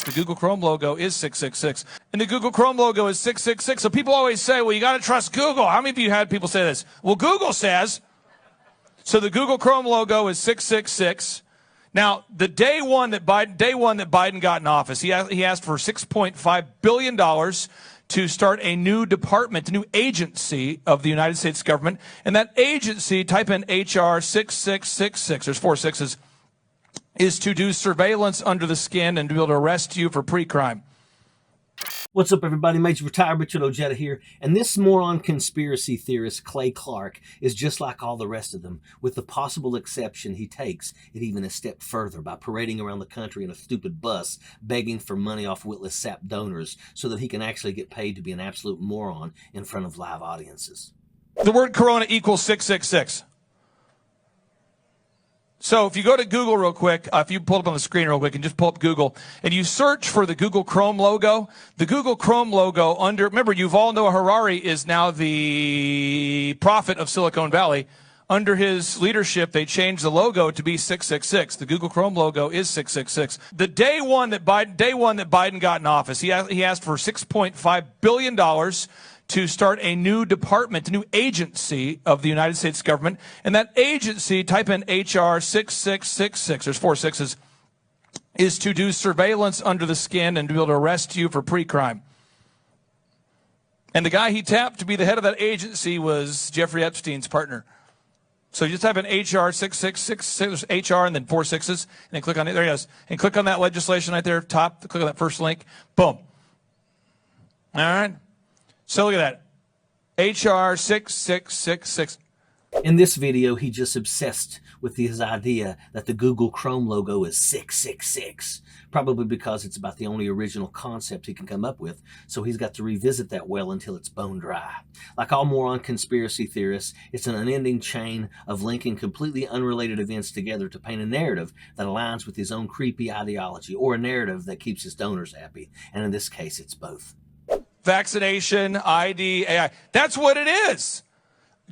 The Google Chrome logo is 666. And the Google Chrome logo is 666. So people always say, well, you got to trust Google. How many of you had people say this? Well, Google says. So the Google Chrome logo is 666. Now, the day one that Biden got in office, he asked for $6.5 billion to start a new department, a new agency of the United States government. And that agency, type in HR 6666, there's 4 sixes, is to do surveillance under the skin and to be able to arrest you for pre-crime. What's up, everybody? Major Retired Richard Ojeda here, and this moron conspiracy theorist, Clay Clark, is just like all the rest of them, with the possible exception he takes it even a step further by parading around the country in a stupid bus, begging for money off witless sap donors so that he can actually get paid to be an absolute moron in front of live audiences. The word corona equals 666. So if you go to Google real quick, if you pull it up on the screen real quick and just pull up Google and you search for the Google Chrome logo, the Google Chrome logo remember, Yuval Noah Harari is now the prophet of Silicon Valley. Under his leadership, they changed the logo to be 666. The Google Chrome logo is 666. The day one that Biden got in office, he asked for $6.5 billion to start a new department, a new agency of the United States government. And that agency, type in HR 6666, there's 4 sixes, is to do surveillance under the skin and to be able to arrest you for pre-crime. And the guy he tapped to be the head of that agency was Jeffrey Epstein's partner. So you just type in HR 6666, HR and then 4 sixes, and then click on it. There he is. And click on that legislation right there, top, click on that first link. Boom. All right. So look at that, HR 6666. In this video, he just obsessed with his idea that the Google Chrome logo is 666, probably because it's about the only original concept he can come up with, so he's got to revisit that well until it's bone dry. Like all moron conspiracy theorists, it's an unending chain of linking completely unrelated events together to paint a narrative that aligns with his own creepy ideology, or a narrative that keeps his donors happy, and in this case, it's both. Vaccination, ID, AI. That's what it is.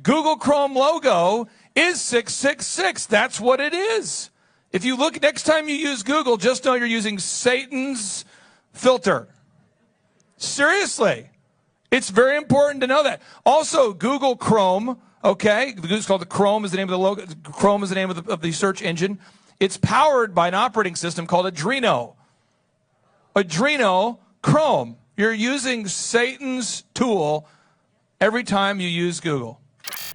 Google Chrome logo is 666. That's what it is. If you look, next time you use Google, just know you're using Satan's filter. Seriously. It's very important to know that. Also, Google Chrome, okay, it's called the Chrome is the name of the logo. Chrome is the name of the search engine. It's powered by an operating system called Adreno. Adreno Chrome. You're using Satan's tool every time you use Google.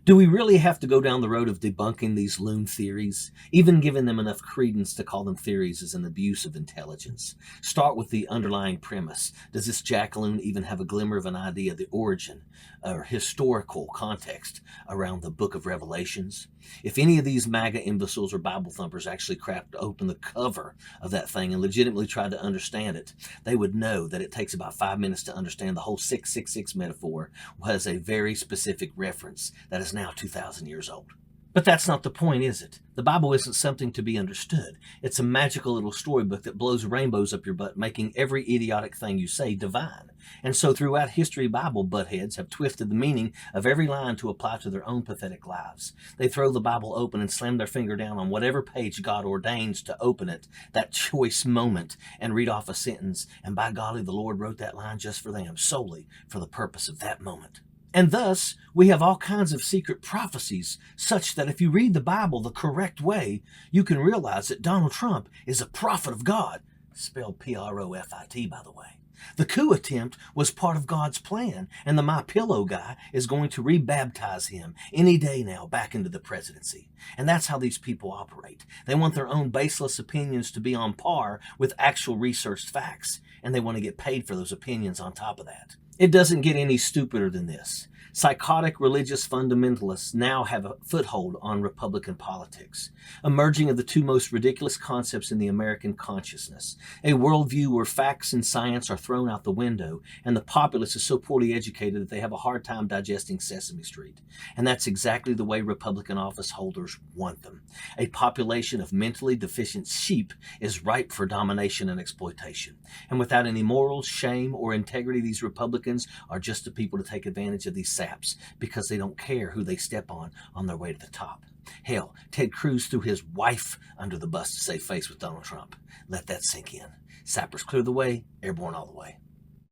Do we really have to go down the road of debunking these loon theories? Even giving them enough credence to call them theories is an abuse of intelligence. Start with the underlying premise. Does this jackaloon even have a glimmer of an idea of the origin or historical context around the book of Revelations? If any of these MAGA imbeciles or Bible thumpers actually cracked open the cover of that thing and legitimately tried to understand it, they would know that it takes about 5 minutes to understand the whole 666 metaphor was a very specific reference that is now 2,000 years old. But that's not the point, is it? The Bible isn't something to be understood. It's a magical little storybook that blows rainbows up your butt, making every idiotic thing you say divine. And so throughout history, Bible buttheads have twisted the meaning of every line to apply to their own pathetic lives. They throw the Bible open and slam their finger down on whatever page God ordains to open it, that choice moment, and read off a sentence, and by golly, the Lord wrote that line just for them, solely for the purpose of that moment. And thus, we have all kinds of secret prophecies, such that if you read the Bible the correct way, you can realize that Donald Trump is a prophet of God, spelled P-R-O-F-I-T, by the way. The coup attempt was part of God's plan, and the My Pillow guy is going to rebaptize him any day now back into the presidency. And that's how these people operate. They want their own baseless opinions to be on par with actual researched facts, and they want to get paid for those opinions on top of that. It doesn't get any stupider than this. Psychotic religious fundamentalists now have a foothold on Republican politics, emerging of the two most ridiculous concepts in the American consciousness, a worldview where facts and science are thrown out the window, and the populace is so poorly educated that they have a hard time digesting Sesame Street. And that's exactly the way Republican office holders want them. A population of mentally deficient sheep is ripe for domination and exploitation. And without any morals, shame, or integrity, these Republicans are just the people to take advantage of these saps because they don't care who they step on their way to the top. Hell, Ted Cruz threw his wife under the bus to save face with Donald Trump. Let that sink in. Sappers clear the way, airborne all the way.